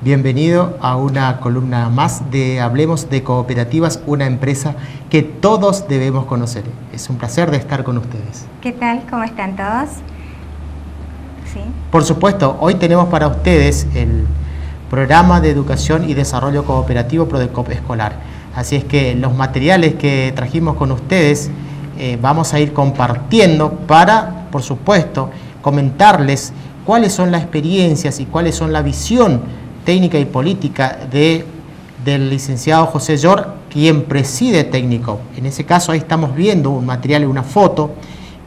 Bienvenido a una columna más de Hablemos de Cooperativas, una empresa que todos debemos conocer. Es un placer de estar con ustedes. ¿Qué tal? ¿Cómo están todos? Sí. Por supuesto, hoy tenemos para ustedes el Programa de Educación y Desarrollo Cooperativo Prodecop Escolar. Así es que los materiales que trajimos con ustedes vamos a ir compartiendo para, por supuesto, comentarles cuáles son las experiencias y cuáles son la visión técnica y política del licenciado José Llor, quien preside Tecnicop. En ese caso ahí estamos viendo un material, una foto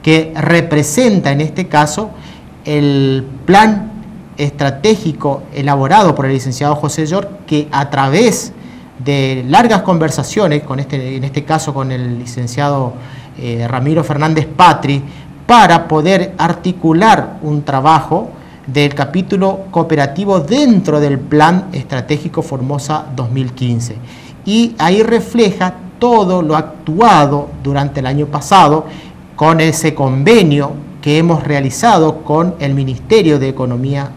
que representa en este caso el plan estratégico elaborado por el licenciado José Llor, que a través de largas conversaciones, en este caso con el licenciado Ramiro Fernández Patri, para poder articular un trabajo del capítulo cooperativo dentro del Plan Estratégico Formosa 2015. Y ahí refleja todo lo actuado durante el año pasado con ese convenio que hemos realizado con el Ministerio de Economía,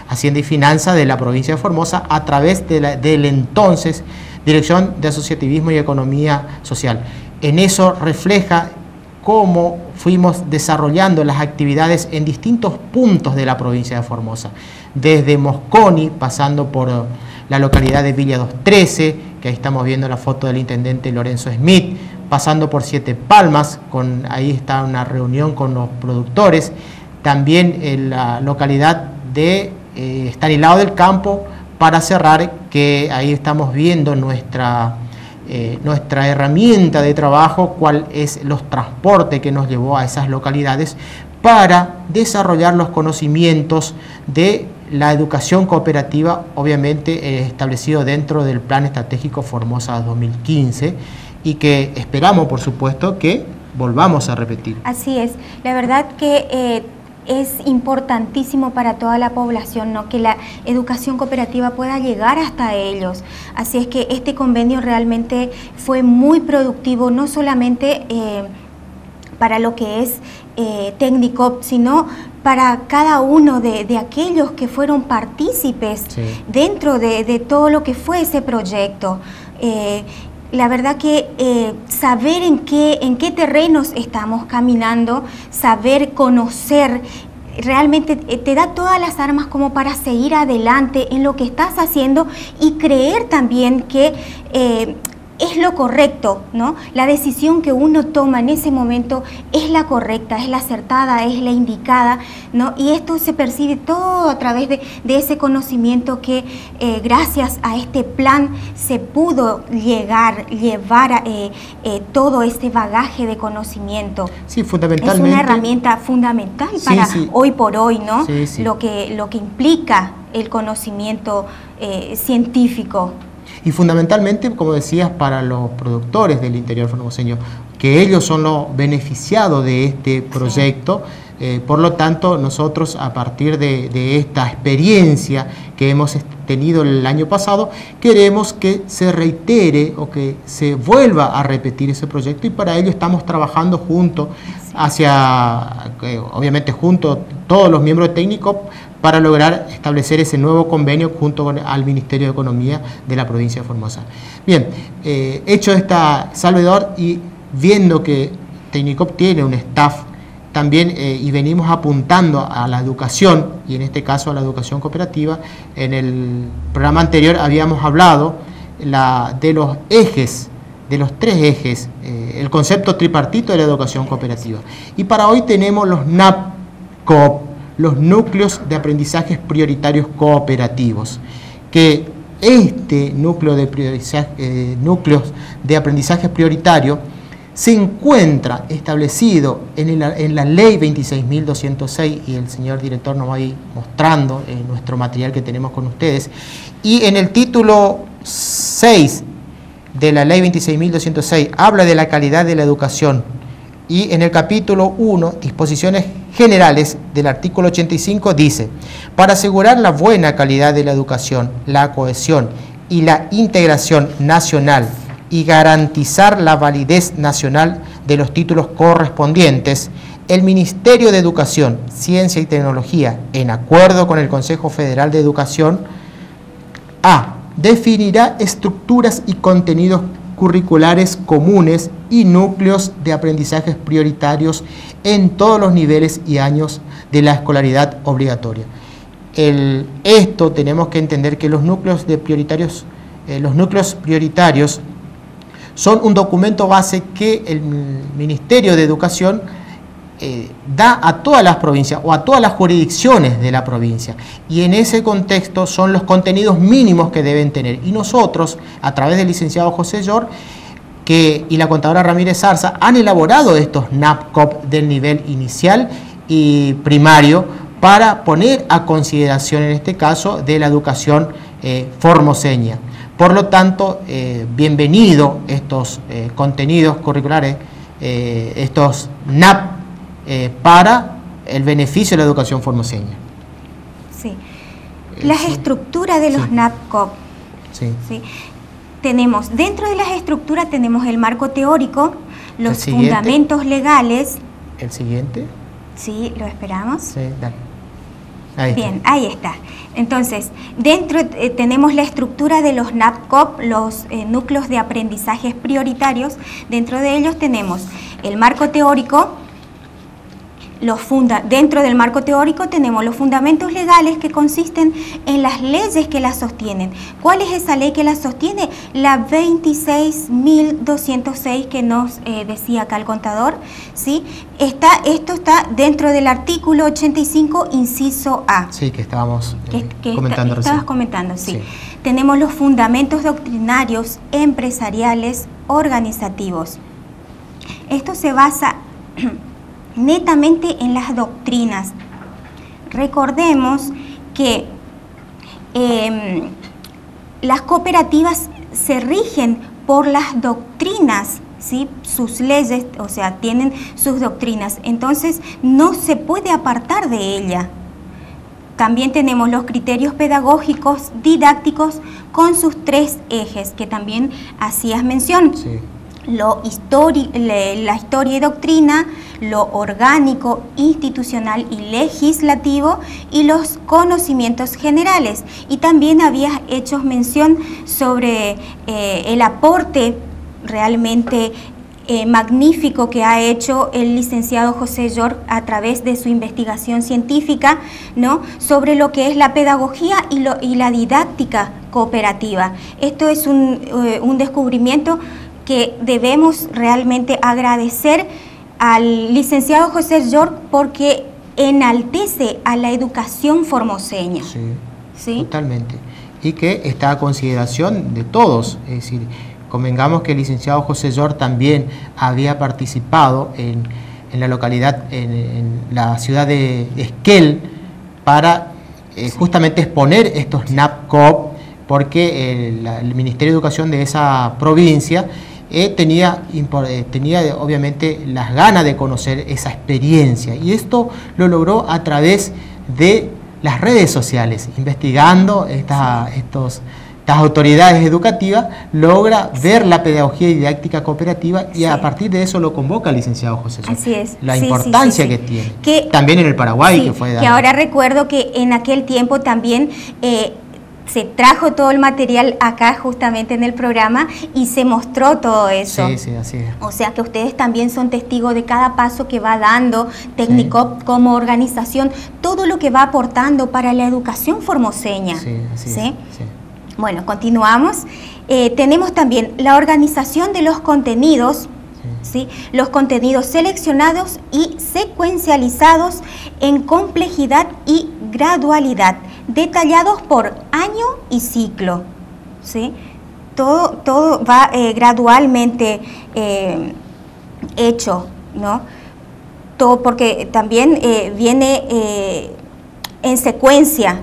Hacienda y Finanzas de la provincia de Formosa a través del entonces Dirección de Asociativismo y Economía Social. En eso refleja cómo fuimos desarrollando las actividades en distintos puntos de la provincia de Formosa, desde Mosconi, pasando por la localidad de Villa 213, que ahí estamos viendo la foto del intendente Lorenzo Smith, pasando por Siete Palmas, ahí está una reunión con los productores, también en la localidad de Estanislao del Campo, para cerrar, que ahí estamos viendo nuestra herramienta de trabajo, cuál es los transportes que nos llevó a esas localidades para desarrollar los conocimientos de la educación cooperativa, obviamente establecido dentro del Plan Estratégico Formosa 2015 y que esperamos, por supuesto, que volvamos a repetir. Así es, la verdad que es importantísimo para toda la población, ¿no?, que la educación cooperativa pueda llegar hasta ellos. Así es que este convenio realmente fue muy productivo, no solamente para lo que es Tecnicop, sino para cada uno de aquellos que fueron partícipes dentro de todo lo que fue ese proyecto. La verdad que saber en qué terrenos estamos caminando, saber conocer, realmente te da todas las armas como para seguir adelante en lo que estás haciendo y creer también que es lo correcto, ¿no? La decisión que uno toma en ese momento es la correcta, es la acertada, es la indicada, ¿no? Y esto se percibe todo a través de ese conocimiento que gracias a este plan se pudo llevar todo este bagaje de conocimiento. Sí, fundamentalmente. Es una herramienta fundamental para hoy por hoy, ¿no? Lo que implica el conocimiento científico. Y fundamentalmente, como decías, para los productores del interior formoseño, que ellos son los beneficiados de este proyecto. Por lo tanto, nosotros a partir de esta experiencia que hemos tenido el año pasado, queremos que se reitere o que se vuelva a repetir ese proyecto, y para ello estamos trabajando juntos, obviamente junto todos los miembros de Tecnicop, para lograr establecer ese nuevo convenio junto al Ministerio de Economía de la provincia de Formosa. Bien, hecho esta salvedor y viendo que Tecnicop tiene un staff también y venimos apuntando a la educación, y en este caso a la educación cooperativa, en el programa anterior habíamos hablado de los ejes, de los tres ejes, el concepto tripartito de la educación cooperativa. Y para hoy tenemos los NAP-COOP, los núcleos de aprendizajes prioritarios cooperativos, que este núcleo de núcleos de aprendizaje prioritario se encuentra establecido en la ley 26.206, y el señor director nos va a ir mostrando nuestro material que tenemos con ustedes, y en el título 6 de la ley 26.206 habla de la calidad de la educación, y en el capítulo 1, disposiciones generales del artículo 85, dice: para asegurar la buena calidad de la educación, la cohesión y la integración nacional y garantizar la validez nacional de los títulos correspondientes, el Ministerio de Educación, Ciencia y Tecnología, en acuerdo con el Consejo Federal de Educación, A. Definirá estructuras y contenidos curriculares comunes y núcleos de aprendizajes prioritarios en todos los niveles y años de la escolaridad obligatoria. Esto tenemos que entender que los núcleos prioritarios son un documento base que el Ministerio de Educación da a todas las provincias o a todas las jurisdicciones de la provincia, y en ese contexto son los contenidos mínimos que deben tener, y nosotros a través del licenciado José Llor y la contadora Ramírez Zarza han elaborado estos NAPCOP del nivel inicial y primario para poner a consideración en este caso de la educación formoseña. Por lo tanto, bienvenido estos contenidos curriculares, estos NAP para el beneficio de la educación formoseña. Sí. Las estructuras de los NAPCOP. Sí. ¿Sí? Tenemos, dentro de las estructuras tenemos el marco teórico, los fundamentos legales. ¿El siguiente? Sí, lo esperamos. Sí, dale. Ahí Bien, está. ahí está. Entonces, dentro tenemos la estructura de los NAPCOP, los núcleos de aprendizajes prioritarios. Dentro de ellos tenemos el marco teórico. Dentro del marco teórico tenemos los fundamentos legales, que consisten en las leyes que las sostienen. ¿Cuál es esa ley que las sostiene? La 26.206 que nos decía acá el contador, ¿sí? Esto está dentro del artículo 85, inciso A. Sí, que estábamos comentando recién. Estabas comentando, sí. Tenemos los fundamentos doctrinarios, empresariales, organizativos. Esto se basa netamente en las doctrinas. Recordemos que las cooperativas se rigen por las doctrinas, ¿sí? Sus leyes, o sea, tienen sus doctrinas, entonces no se puede apartar de ella. También tenemos los criterios pedagógicos didácticos con sus 3 ejes, que también hacías mención. Sí. La historia y doctrina, lo orgánico, institucional y legislativo, y los conocimientos generales. Y también habías hecho mención sobre el aporte realmente magnífico que ha hecho el licenciado José Llor a través de su investigación científica, ¿no?, sobre lo que es la pedagogía y la didáctica cooperativa. Esto es un descubrimiento que debemos realmente agradecer al licenciado José Llor, porque enaltece a la educación formoseña. Sí, ¿sí? Totalmente. Y que está a consideración de todos. Es decir, convengamos que el licenciado José Llor también había participado en la localidad, en la ciudad de Esquel, para justamente exponer estos NAPCOP, porque el Ministerio de Educación de esa provincia tenía obviamente las ganas de conocer esa experiencia, y esto lo logró a través de las redes sociales, investigando estas autoridades educativas, logra ver la pedagogía y didáctica cooperativa, y a partir de eso lo convoca el licenciado José Llor. Así es. La importancia que tiene. También en el Paraguay, que fue... Que ahora recuerdo que en aquel tiempo también se trajo todo el material acá justamente en el programa y se mostró todo eso. Sí, sí, así es. O sea que ustedes también son testigos de cada paso que va dando Tecnicop como organización, todo lo que va aportando para la educación formoseña. Sí, así es. ¿Sí? Sí. Bueno, continuamos. Tenemos también la organización de los contenidos, ¿sí? Los contenidos seleccionados y secuencializados en complejidad y gradualidad, detallados por año y ciclo, ¿sí? Todo va gradualmente hecho, ¿no? Todo porque también viene en secuencia,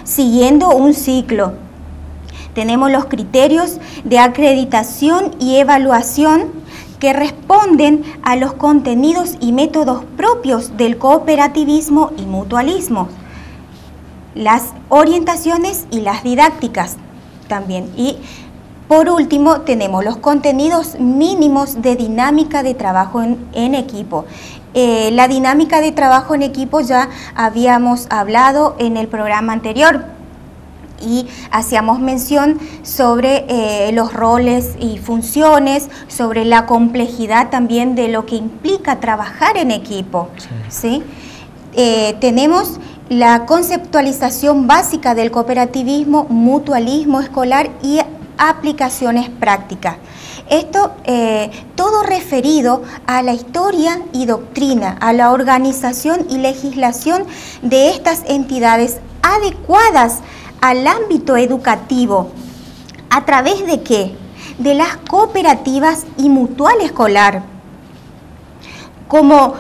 siguiendo un ciclo. Tenemos los criterios de acreditación y evaluación que responden a los contenidos y métodos propios del cooperativismo y mutualismo, las orientaciones y las didácticas también. Y por último tenemos los contenidos mínimos de dinámica de trabajo en equipo. La dinámica de trabajo en equipo ya habíamos hablado en el programa anterior. y hacíamos mención sobre los roles y funciones, sobre la complejidad también de lo que implica trabajar en equipo. ¿Sí? Tenemos la conceptualización básica del cooperativismo, mutualismo escolar y aplicaciones prácticas. Esto todo referido a la historia y doctrina, a la organización y legislación de estas entidades adecuadas al ámbito educativo. ¿A través de qué? De las cooperativas y mutual escolar, como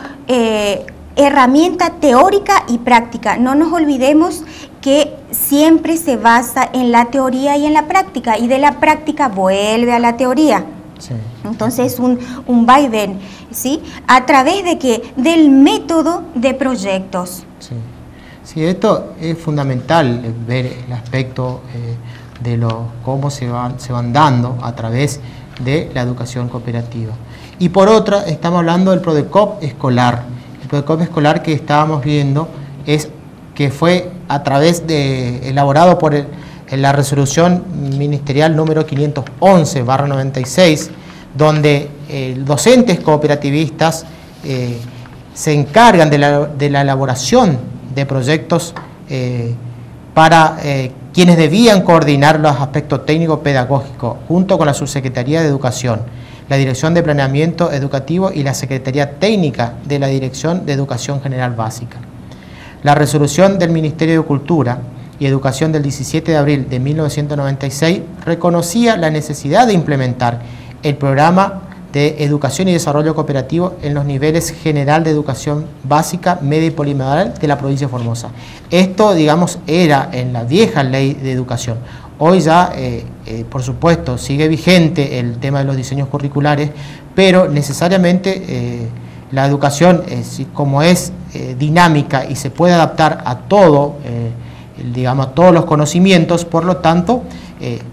herramienta teórica y práctica. No nos olvidemos que siempre se basa en la teoría y en la práctica, y de la práctica vuelve a la teoría. Sí. Entonces un vaivén, ¿sí? ¿A través de qué? Del método de proyectos. Sí, sí, esto es fundamental, ver el aspecto de cómo se van dando a través de la educación cooperativa. Y por otra, estamos hablando del PRODECOP escolar. El PRODECOP escolar que estábamos viendo es que fue a través de, elaborado por la resolución ministerial número 511/96, donde docentes cooperativistas se encargan de la elaboración de proyectos para quienes debían coordinar los aspectos técnico-pedagógicos junto con la Subsecretaría de Educación, la Dirección de Planeamiento Educativo y la Secretaría Técnica de la Dirección de Educación General Básica. La resolución del Ministerio de Cultura y Educación del 17 de abril de 1996 reconocía la necesidad de implementar el programa de educación y desarrollo cooperativo en los niveles general de educación básica, media y polimodal de la provincia de Formosa. Esto, digamos, era en la vieja ley de educación. Hoy ya, por supuesto, sigue vigente el tema de los diseños curriculares, pero necesariamente la educación, como es dinámica y se puede adaptar a todo, digamos, a todos los conocimientos, por lo tanto,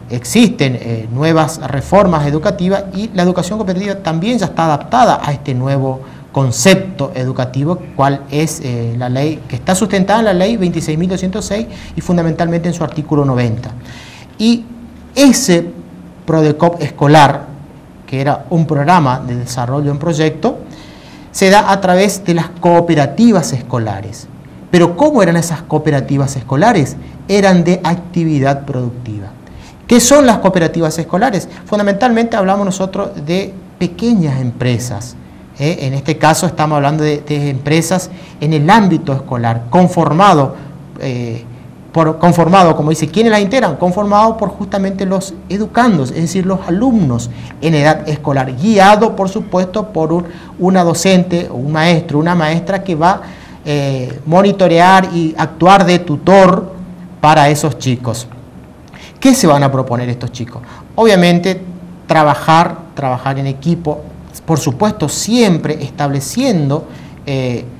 existen nuevas reformas educativas y la educación cooperativa también ya está adaptada a este nuevo concepto educativo, cual es la ley que está sustentada en la ley 26.206 y fundamentalmente en su artículo 90. Y ese PRODECOP escolar, que era un programa de desarrollo en proyecto, se da a través de las cooperativas escolares. Pero ¿cómo eran esas cooperativas escolares? Eran de actividad productiva. ¿Qué son las cooperativas escolares? Fundamentalmente hablamos nosotros de pequeñas empresas. En este caso estamos hablando de empresas en el ámbito escolar, conformado, como dice, ¿quiénes las integran? Conformado por justamente los educandos, es decir, los alumnos en edad escolar, guiado por supuesto por una docente, un maestro, una maestra que va a monitorear y actuar de tutor para esos chicos. ¿Qué se van a proponer estos chicos? Obviamente trabajar en equipo, por supuesto siempre estableciendo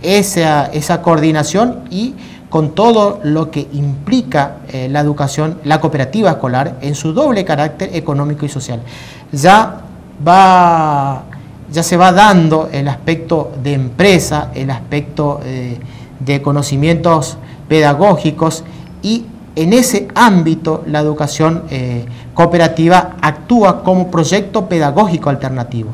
esa coordinación y con todo lo que implica la educación, la cooperativa escolar en su doble carácter económico y social. Ya se va dando el aspecto de empresa, el aspecto de conocimientos pedagógicos, y en ese ámbito la educación cooperativa actúa como proyecto pedagógico alternativo.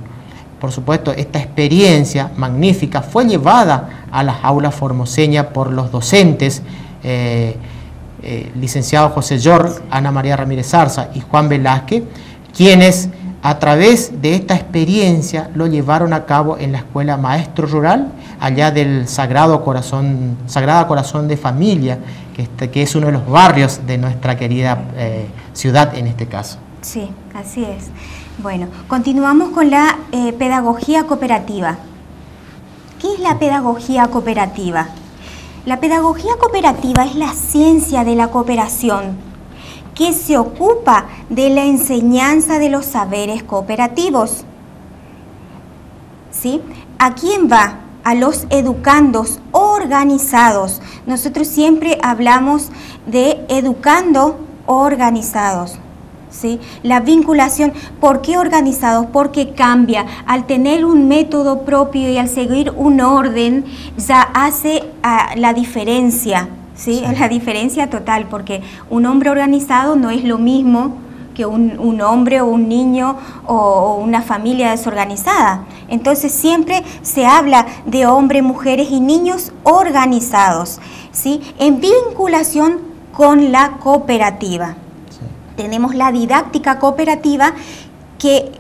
Por supuesto, esta experiencia magnífica fue llevada a las aulas formoseñas por los docentes, licenciado José York, Ana María Ramírez Zarza y Juan Velázquez, quienes a través de esta experiencia lo llevaron a cabo en la Escuela Maestro Rural, allá del Sagrada Corazón de Familia, que es uno de los barrios de nuestra querida ciudad en este caso. Sí, así es. Bueno, continuamos con la pedagogía cooperativa. ¿Qué es la pedagogía cooperativa? La pedagogía cooperativa es la ciencia de la cooperación, que se ocupa de la enseñanza de los saberes cooperativos. ¿Sí? ¿A quién va? A los educandos organizados. Nosotros siempre hablamos de educando organizados. ¿Sí? La vinculación, ¿por qué organizados? Porque cambia. Al tener un método propio y al seguir un orden, ya hace la diferencia. ¿sí? La diferencia total, porque un hombre organizado no es lo mismo que un hombre o un niño o una familia desorganizada. Entonces siempre se habla de hombres, mujeres y niños organizados, ¿sí? En vinculación con la cooperativa. Sí. Tenemos la didáctica cooperativa. ¿Qué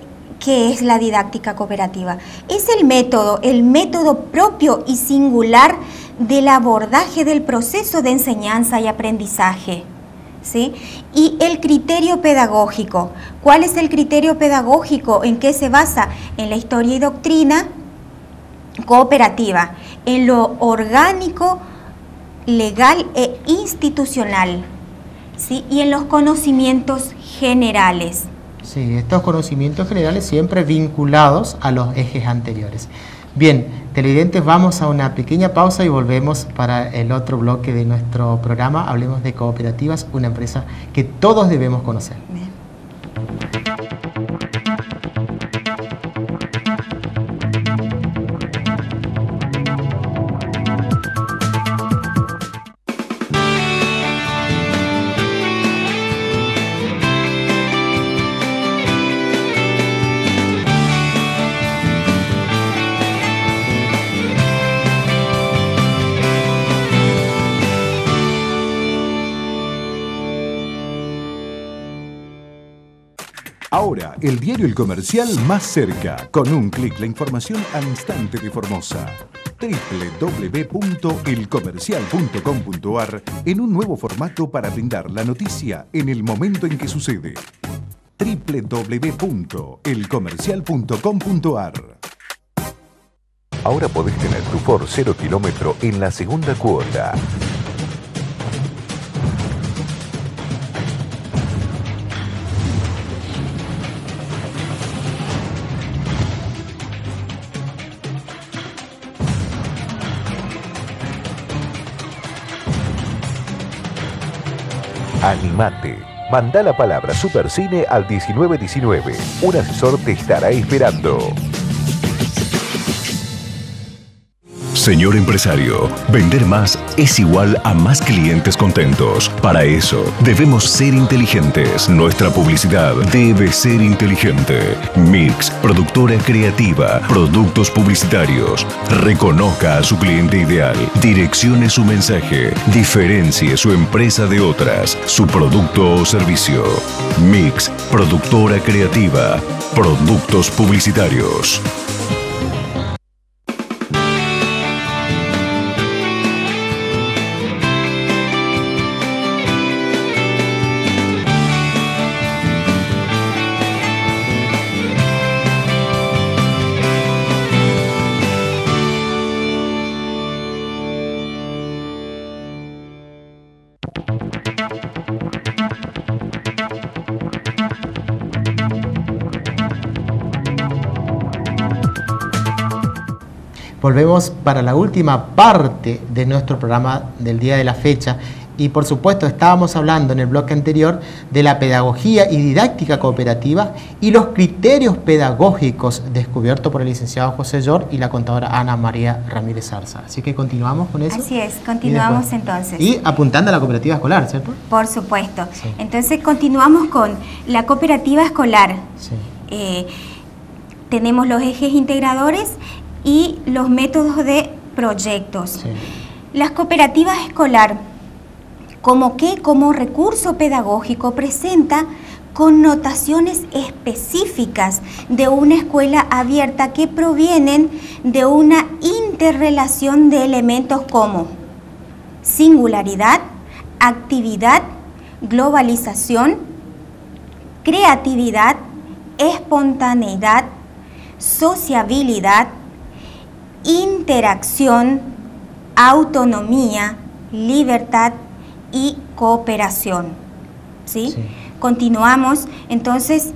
es la didáctica cooperativa? Es el método propio y singular del abordaje del proceso de enseñanza y aprendizaje, ¿sí? Y el criterio pedagógico. ¿Cuál es el criterio pedagógico? ¿En qué se basa? En la historia y doctrina cooperativa, en lo orgánico, legal e institucional, ¿sí? Y en los conocimientos generales. Sí, estos conocimientos generales siempre vinculados a los ejes anteriores. Bien, televidentes, vamos a una pequeña pausa y volvemos para el otro bloque de nuestro programa. Hablemos de Cooperativas, una empresa que todos debemos conocer. Bien. Ahora, el diario El Comercial más cerca. Con un clic, la información al instante de Formosa. www.elcomercial.com.ar en un nuevo formato para brindar la noticia en el momento en que sucede. www.elcomercial.com.ar. Ahora podés tener tu Ford 0 kilómetro en la segunda cuota. Animate. Manda la palabra Supercine al 1919. Un asesor te estará esperando. Señor empresario, vender más es igual a más clientes contentos. Para eso, debemos ser inteligentes. Nuestra publicidad debe ser inteligente. Mix, productora creativa, productos publicitarios. Reconozca a su cliente ideal. Direccione su mensaje. Diferencie su empresa de otras. Su producto o servicio. Mix, productora creativa. Productos publicitarios. Volvemos para la última parte de nuestro programa del día de la fecha y por supuesto estábamos hablando en el bloque anterior de la pedagogía y didáctica cooperativa y los criterios pedagógicos descubiertos por el licenciado José Llor y la contadora Ana María Ramírez Zarza. Así que continuamos con eso. Así es, continuamos entonces. Y apuntando a la cooperativa escolar, ¿cierto? Por supuesto. Sí. Entonces continuamos con la cooperativa escolar. Sí. Tenemos los ejes integradores y los métodos de proyectos. Sí. Las cooperativas escolar, como recurso pedagógico, presenta connotaciones específicas de una escuela abierta que provienen de una interrelación de elementos como singularidad, actividad, globalización, creatividad, espontaneidad, sociabilidad, interacción, autonomía, libertad y cooperación. ¿Sí? Sí. Continuamos entonces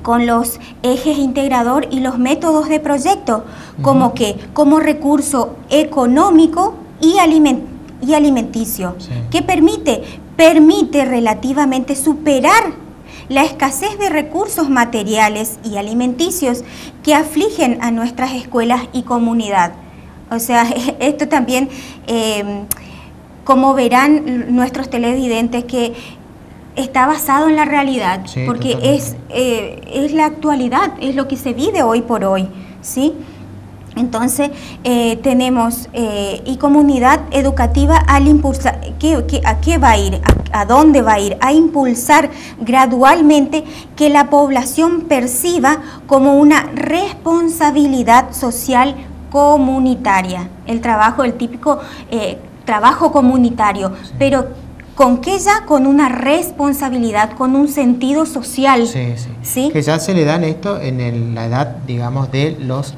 con los ejes integrador y los métodos de proyecto, como recurso económico y alimenticio, sí. Que permite relativamente superar la escasez de recursos materiales y alimenticios que afligen a nuestras escuelas y comunidad. O sea, esto también como verán nuestros televidentes, que está basado en la realidad, sí, porque es la actualidad, es lo que se vive hoy por hoy, ¿sí? Entonces, tenemos y comunidad educativa al impulsar, ¿a qué va a ir? ¿A dónde va a ir? A impulsar gradualmente que la población perciba como una responsabilidad social comunitaria. El trabajo, el típico trabajo comunitario, sí, pero ¿con qué ya? Con una responsabilidad, con un sentido social. Sí, sí. ¿Sí? Que ya se le dan esto en la edad, digamos, de los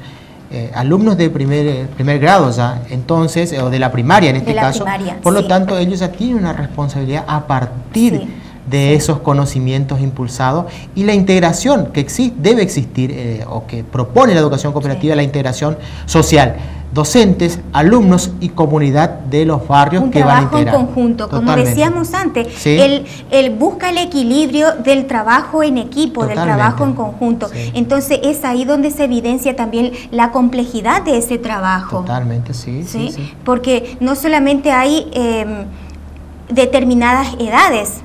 alumnos de primer grado ya, entonces, o de la primaria en este caso, por lo tanto ellos ya tienen una responsabilidad a partir de esos conocimientos impulsados, y la integración que debe existir, o que propone la educación cooperativa, la integración social, docentes, alumnos y comunidad de los barrios que van a integrar. Un trabajo en conjunto, como decíamos antes, él busca el equilibrio del trabajo en equipo, del trabajo en conjunto. Sí. Entonces es ahí donde se evidencia también la complejidad de ese trabajo. Totalmente, sí. Porque no solamente hay determinadas edades,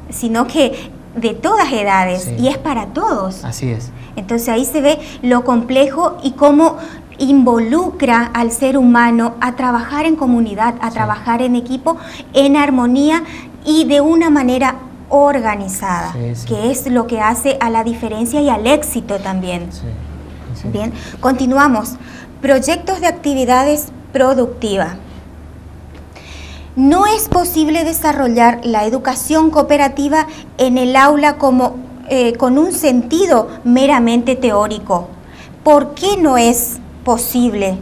sino que de todas edades, y es para todos. Así es. Entonces ahí se ve lo complejo y cómo involucra al ser humano a trabajar en comunidad, a trabajar en equipo, en armonía y de una manera organizada, que es lo que hace a la diferencia y al éxito también. Bien, continuamos. Proyectos de actividades productivas. No es posible desarrollar la educación cooperativa en el aula como, con un sentido meramente teórico. ¿Por qué no es posible?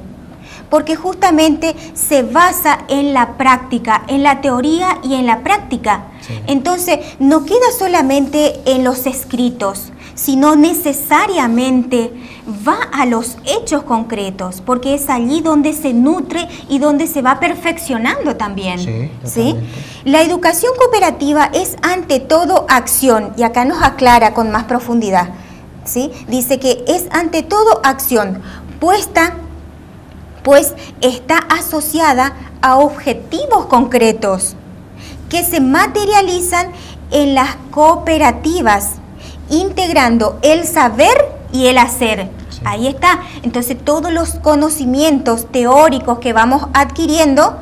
Porque justamente se basa en la práctica, en la teoría y en la práctica. Entonces, no queda solamente en los escritos, sino necesariamente va a los hechos concretos, porque es allí donde se nutre y donde se va perfeccionando también. ¿Sí? La educación cooperativa es ante todo acción, y acá nos aclara con más profundidad. ¿Sí? Dice que es ante todo acción, pues está asociada a objetivos concretos que se materializan en las cooperativas, integrando el saber y el hacer. Ahí está. Entonces, todos los conocimientos teóricos que vamos adquiriendo,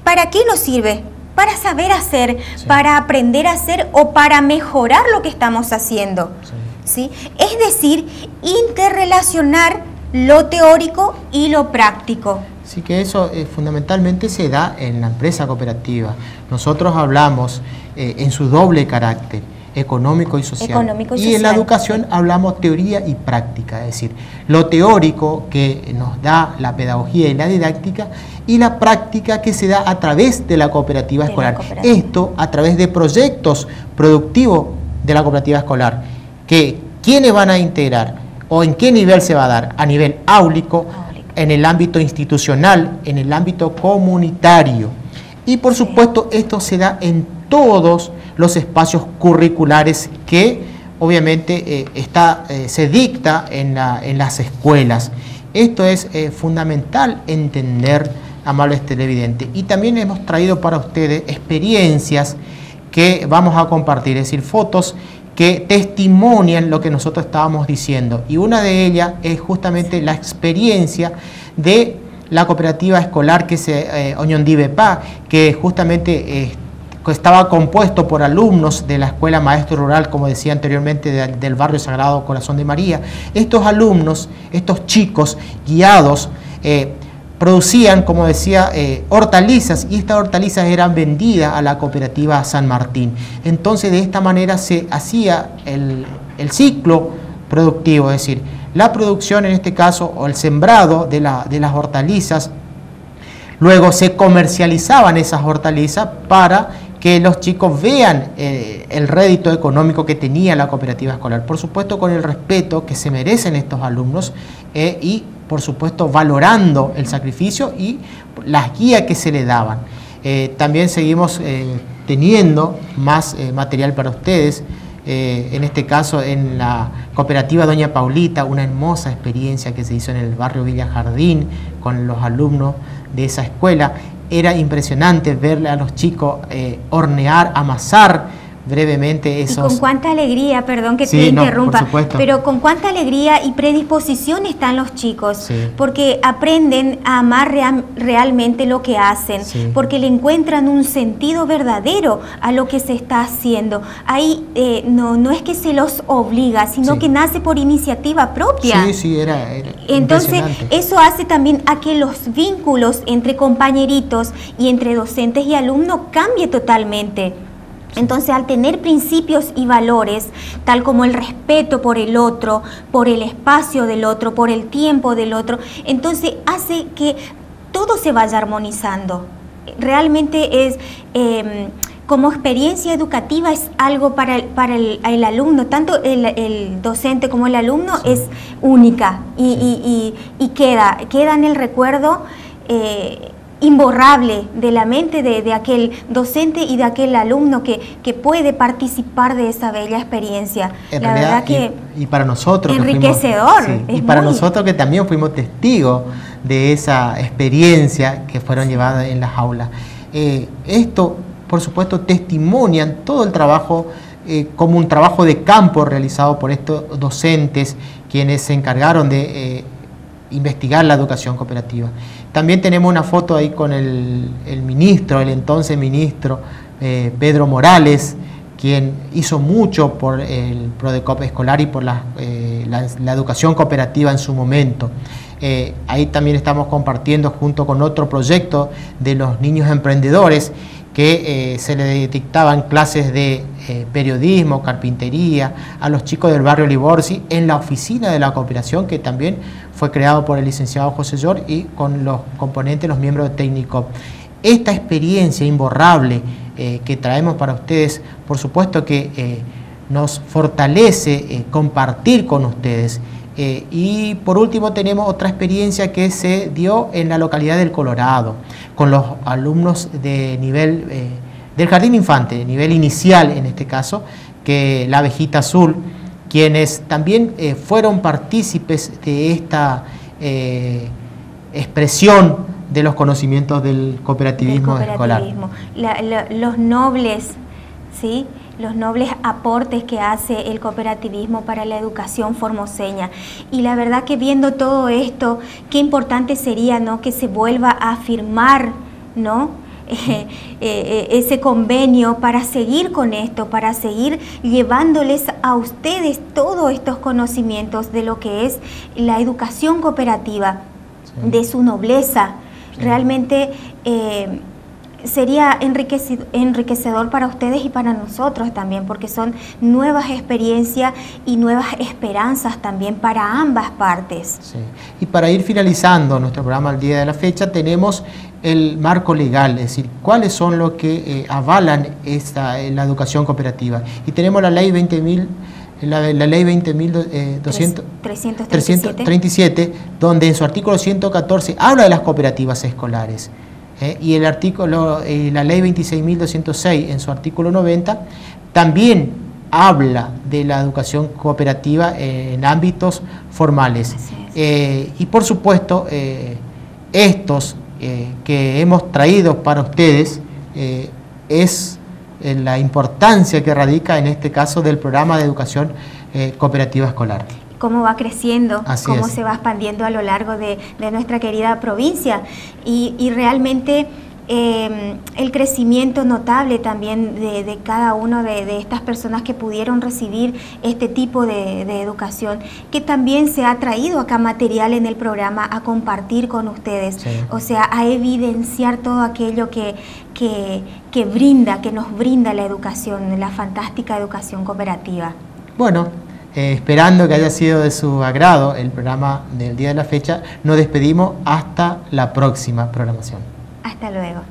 ¿para qué nos sirve? Para saber hacer, para aprender a hacer o para mejorar lo que estamos haciendo. ¿Sí? Es decir, interrelacionar lo teórico y lo práctico. Así que eso fundamentalmente se da en la empresa cooperativa. Nosotros hablamos en su doble carácter, económico y social. Y en la educación hablamos teoría y práctica, es decir, lo teórico que nos da la pedagogía y la didáctica, y la práctica que se da a través de la cooperativa escolar. Esto a través de proyectos productivos de la cooperativa escolar, que ¿quiénes van a integrar? ¿O en qué nivel se va a dar? A nivel áulico, en el ámbito institucional, en el ámbito comunitario. Y por supuesto esto se da en todos los espacios curriculares que obviamente se dicta en las escuelas. Esto es fundamental entender, amables televidentes. Y también hemos traído para ustedes experiencias que vamos a compartir, es decir, fotos que testimonian lo que nosotros estábamos diciendo, y una de ellas es justamente la experiencia de la cooperativa escolar que se Oñondibepá, que justamente estaba compuesto por alumnos de la Escuela Maestro Rural, como decía anteriormente, del barrio Sagrado Corazón de María. Estos alumnos, estos chicos guiados, producían, como decía, hortalizas, y estas hortalizas eran vendidas a la cooperativa San Martín. Entonces, de esta manera se hacía el ciclo productivo, es decir, la producción en este caso, o el sembrado de las hortalizas, luego se comercializaban esas hortalizas para que los chicos vean el rédito económico que tenía la cooperativa escolar, por supuesto con el respeto que se merecen estos alumnos, y por supuesto valorando el sacrificio y las guías que se le daban. También seguimos teniendo más material para ustedes, en este caso en la cooperativa Doña Paulita, una hermosa experiencia que se hizo en el barrio Villa Jardín con los alumnos de esa escuela, era impresionante verle a los chicos hornear, amasar brevemente esos... Y con cuánta alegría, perdón que te interrumpa, pero con cuánta alegría y predisposición están los chicos, porque aprenden a amar realmente lo que hacen, porque le encuentran un sentido verdadero a lo que se está haciendo. Ahí no es que se los obliga, sino que nace por iniciativa propia. Era entonces eso hace también a que los vínculos entre compañeritos y entre docentes y alumnos cambie totalmente. Entonces, al tener principios y valores, tal como el respeto por el otro, por el espacio del otro, por el tiempo del otro, entonces hace que todo se vaya armonizando. Realmente es, como experiencia educativa, es algo para el alumno, tanto el docente como el alumno es única y queda en el recuerdo imborrable de la mente de aquel docente y de aquel alumno que puede participar de esa bella experiencia. La verdad que y para nosotros enriquecedor. Y para nosotros que también fuimos testigos de esa experiencia que fueron llevadas en las aulas. Esto, por supuesto, testimonian todo el trabajo como un trabajo de campo realizado por estos docentes quienes se encargaron de investigar la educación cooperativa. También tenemos una foto ahí con el ministro, el entonces ministro Pedro Morales, quien hizo mucho por el Prodecop escolar y por la educación cooperativa en su momento. Ahí también estamos compartiendo junto con otro proyecto de los niños emprendedores que se le dictaban clases de periodismo, carpintería a los chicos del barrio Liborsi en la oficina de la cooperación, que también fue creado por el licenciado José Llor y con los componentes, los miembros de Técnico. Esta experiencia imborrable que traemos para ustedes, por supuesto que nos fortalece compartir con ustedes. Y por último tenemos otra experiencia que se dio en la localidad del Colorado, con los alumnos de nivel del jardín infante, nivel inicial en este caso, que la Abejita Azul, quienes también fueron partícipes de esta expresión de los conocimientos del cooperativismo escolar. Los nobles, ¿sí?, los nobles aportes que hace el cooperativismo para la educación formoseña. Y la verdad que viendo todo esto, qué importante sería, ¿no?, que se vuelva a firmar, ¿no?, ese convenio para seguir con esto, para seguir llevándoles a ustedes todos estos conocimientos de lo que es la educación cooperativa, de su nobleza. Realmente sería enriquecedor para ustedes y para nosotros también, porque son nuevas experiencias y nuevas esperanzas también para ambas partes. Sí. Y para ir finalizando nuestro programa al día de la fecha, tenemos el marco legal, es decir, cuáles son los que avalan la educación cooperativa. Y tenemos la ley 20.000, la ley 20.337, donde en su artículo 114 habla de las cooperativas escolares. Y la ley 26.206 en su artículo 90 también habla de la educación cooperativa en ámbitos formales. Y por supuesto estos que hemos traído para ustedes es la importancia que radica en este caso del programa de educación cooperativa escolar. Cómo va creciendo, cómo se va expandiendo a lo largo de nuestra querida provincia y realmente el crecimiento notable también de cada uno de estas personas que pudieron recibir este tipo de educación, que también se ha traído acá material en el programa a compartir con ustedes, o sea, a evidenciar todo aquello que nos brinda la educación, la fantástica educación cooperativa. Bueno, esperando que haya sido de su agrado el programa del día de la fecha, nos despedimos hasta la próxima programación. Hasta luego.